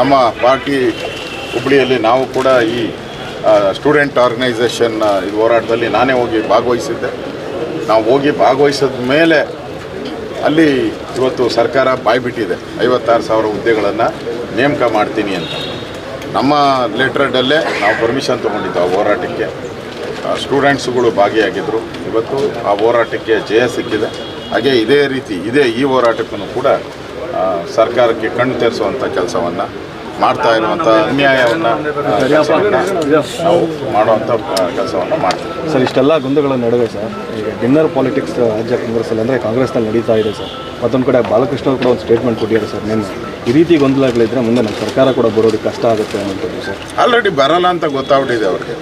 ನಮ್ಮ ಪಾರ್ಟಿ ಹುಬ್ಬಳ್ಳಿಯಲ್ಲಿ ನಾವು ಕೂಡ ಈ ಸ್ಟೂಡೆಂಟ್ ಆರ್ಗನೈಸೇಷನ್ ಇದು ಹೋರಾಟದಲ್ಲಿ ನಾನೇ ಹೋಗಿ ಭಾಗವಹಿಸಿದ್ದೆ. ನಾವು ಹೋಗಿ ಭಾಗವಹಿಸಿದ ಮೇಲೆ ಅಲ್ಲಿ ಇವತ್ತು ಸರ್ಕಾರ ಬಾಯ್ಬಿಟ್ಟಿದೆ 56,000 ಹುದ್ದೆಗಳನ್ನು ನೇಮಕ ಮಾಡ್ತೀನಿ ಅಂತ. ನಮ್ಮ ಲೆಟ್ರಡಲ್ಲೇ ನಾವು ಪರ್ಮಿಷನ್ ತೊಗೊಂಡಿದ್ದು ಆ ಹೋರಾಟಕ್ಕೆ. ಸ್ಟೂಡೆಂಟ್ಸ್ಗಳು ಭಾಗಿಯಾಗಿದ್ದರು. ಇವತ್ತು ಆ ಹೋರಾಟಕ್ಕೆ ಜಯ ಸಿಕ್ಕಿದೆ. ಹಾಗೆ ಇದೇ ರೀತಿ ಈ ಹೋರಾಟಕ್ಕೂ ಕೂಡ ಸರ್ಕಾರಕ್ಕೆ ಕಣ್ಣು ತೆರೆಸುವಂಥ ಕೆಲಸವನ್ನು ಮಾಡ್ತಾ ಇರುವಂಥ ಅನ್ಯಾಯವನ್ನು ನಾವು ಮಾಡುವಂಥ ಕೆಲಸವನ್ನು ಮಾಡ್ತೀವಿ. ಸರ್, ಇಷ್ಟೆಲ್ಲ ಗೊಂದಲಗಳ ನಡುವೆ ಸರ್ ಈಗ ಡಿನ್ನರ್ ಪಾಲಿಟಿಕ್ಸ್ ರಾಜ್ಯ ಕಾಂಗ್ರೆಸ್ಸಲ್ಲಿ ಅಂದರೆ ಕಾಂಗ್ರೆಸ್ನಲ್ಲಿ ನಡೀತಾ ಇದೆ ಸರ್. ಮತ್ತೊಂದು ಕಡೆ ಬಾಲಕೃಷ್ಣ ಅವರು ಕೂಡ ಒಂದು ಸ್ಟೇಟ್ಮೆಂಟ್ ಕೊಟ್ಟಿದ್ದಾರೆ ಸರ್. ನಿನ್ನೆ ಈ ರೀತಿ ಗೊಂದಲಗಳಿದ್ದರೆ ಮುಂದೆ ನಮ್ಮ ಸರ್ಕಾರ ಕೂಡ ಬರೋದಕ್ಕೆ ಕಷ್ಟ ಆಗುತ್ತೆ ಅನ್ನೋದು ಸರ್. ಆಲ್ರೆಡಿ ಬರಲ್ಲ ಅಂತ ಗೊತ್ತಾಗ್ಬಿಟ್ಟಿದೆ ಅವ್ರಿಗೆ.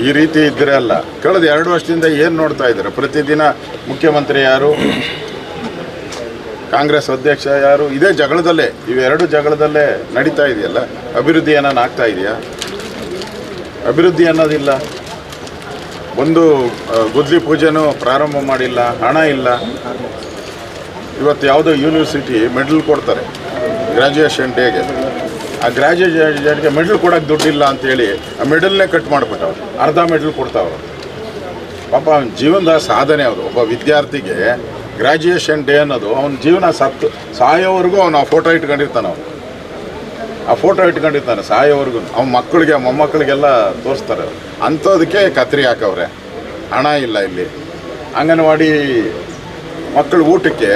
ಈ ರೀತಿ ಇದ್ದರೆ ಅಲ್ಲ, ಕಳೆದ 2 ವರ್ಷದಿಂದ ಏನು ನೋಡ್ತಾ ಇದ್ದಾರೆ? ಪ್ರತಿದಿನ ಮುಖ್ಯಮಂತ್ರಿ ಯಾರು, ಕಾಂಗ್ರೆಸ್ ಅಧ್ಯಕ್ಷ ಯಾರು, ಇದೇ ಜಗಳದಲ್ಲೇ, ಇವೆರಡು ಜಗಳದಲ್ಲೇ ನಡೀತಾ ಇದೆಯಲ್ಲ. ಅಭಿವೃದ್ಧಿ ಏನಾನು ಆಗ್ತಾ ಇದೆಯಾ? ಅಭಿವೃದ್ಧಿ ಅನ್ನೋದಿಲ್ಲ. ಒಂದು ಗುದ್ಲಿ ಪೂಜೆನೂ ಪ್ರಾರಂಭ ಮಾಡಿಲ್ಲ, ಹಣ ಇಲ್ಲ. ಇವತ್ತು ಯಾವುದೋ ಯೂನಿವರ್ಸಿಟಿ ಮೆಡಲ್ ಕೊಡ್ತಾರೆ ಗ್ರ್ಯಾಜುಯೇಷನ್ ಡೇಗೆ. ಆ ಗ್ರ್ಯಾಜುಯೇಷನ್ಗೆ ಮೆಡಲ್ ಕೊಡೋಕ್ಕೆ ದುಡ್ಡಿಲ್ಲ ಅಂತೇಳಿ ಆ ಮೆಡಲ್ನೇ ಕಟ್ ಮಾಡಿಬಿಟ್ಟವ್ರು. ಅರ್ಧ ಮೆಡಲ್ ಕೊಡ್ತಾವ್ರು. ಪಾಪ ಅವನ ಜೀವನದ ಸಾಧನೆ ಅವರು. ಒಬ್ಬ ವಿದ್ಯಾರ್ಥಿಗೆ ಗ್ರ್ಯಾಜುಯೇಷನ್ ಡೇ ಅನ್ನೋದು ಅವನ ಜೀವನ ಸಾಯೋವರೆಗೂ ಅವನು ಆ ಫೋಟೋ ಇಟ್ಕೊಂಡಿರ್ತಾನೆ. ಆ ಫೋಟೋ ಇಟ್ಕೊಂಡಿರ್ತಾನೆ ಸಾಯೋವರೆಗೂ. ಅವನ ಮಕ್ಕಳಿಗೆ ಮೊಮ್ಮಕ್ಕಳಿಗೆಲ್ಲ ತೋರಿಸ್ತಾರೆ. ಅಂಥದಕ್ಕೆ ಕತ್ರಿ ಹಾಕವ್ರೆ. ಹಣ ಇಲ್ಲ ಇಲ್ಲಿ. ಅಂಗನವಾಡಿ ಮಕ್ಕಳು ಊಟಕ್ಕೆ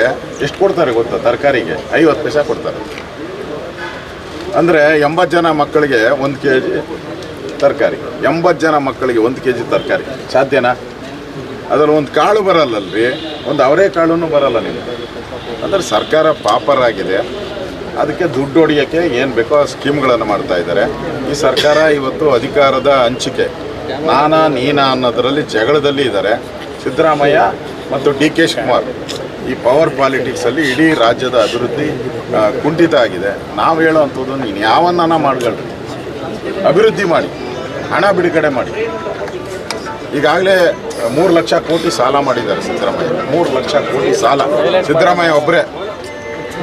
ಎಷ್ಟು ಕೊಡ್ತಾರೆ ಗೊತ್ತಾ? ತರಕಾರಿಗೆ 50 ಪೈಸೆ ಕೊಡ್ತಾರೆ. ಅಂದರೆ 80 ಜನ ಮಕ್ಕಳಿಗೆ 1 kg ತರಕಾರಿ. 80 ಜನ ಮಕ್ಕಳಿಗೆ 1 kg ತರಕಾರಿ ಸಾಧ್ಯನಾ? ಅದರಲ್ಲಿ ಒಂದು ಕಾಳು ಬರಲ್ಲಲ್ರಿ, ಒಂದು ಅವರೇ ಕಾಳೂ ಬರಲ್ಲ ನಿಮಗೆ. ಅಂದರೆ ಸರ್ಕಾರ ಪಾಪರಾಗಿದೆ. ಅದಕ್ಕೆ ದುಡ್ಡು ಹೊಡಿಯೋಕ್ಕೆ ಏನು ಬೇಕೋ ಆ ಸ್ಕೀಮ್ಗಳನ್ನು ಮಾಡ್ತಾ ಇದ್ದಾರೆ. ಈ ಸರ್ಕಾರ ಇವತ್ತು ಅಧಿಕಾರದ ಹಂಚಿಕೆ ನೀನಾ ಅನ್ನೋದರಲ್ಲಿ ಜಗಳದಲ್ಲಿ ಇದ್ದಾರೆ. ಸಿದ್ದರಾಮಯ್ಯ ಮತ್ತು DK ಶಿವಕುಮಾರ್ ಈ ಪವರ್ ಪಾಲಿಟಿಕ್ಸಲ್ಲಿ ಇಡೀ ರಾಜ್ಯದ ಅಭಿವೃದ್ಧಿ ಕುಂಠಿತ ಆಗಿದೆ. ನಾವು ಹೇಳೋವಂಥದ್ದು, ನೀನು ಯಾವನ್ನ ಮಾಡ್ಕೊಳ್ರಿ, ಅಭಿವೃದ್ಧಿ ಮಾಡಿ, ಹಣ ಬಿಡುಗಡೆ ಮಾಡಿ. ಈಗಾಗಲೇ 3 ಲಕ್ಷ ಕೋಟಿ ಸಾಲ ಮಾಡಿದ್ದಾರೆ ಸಿದ್ದರಾಮಯ್ಯ. 3 ಲಕ್ಷ ಕೋಟಿ ಸಾಲ ಸಿದ್ದರಾಮಯ್ಯ ಒಬ್ಬರೇ.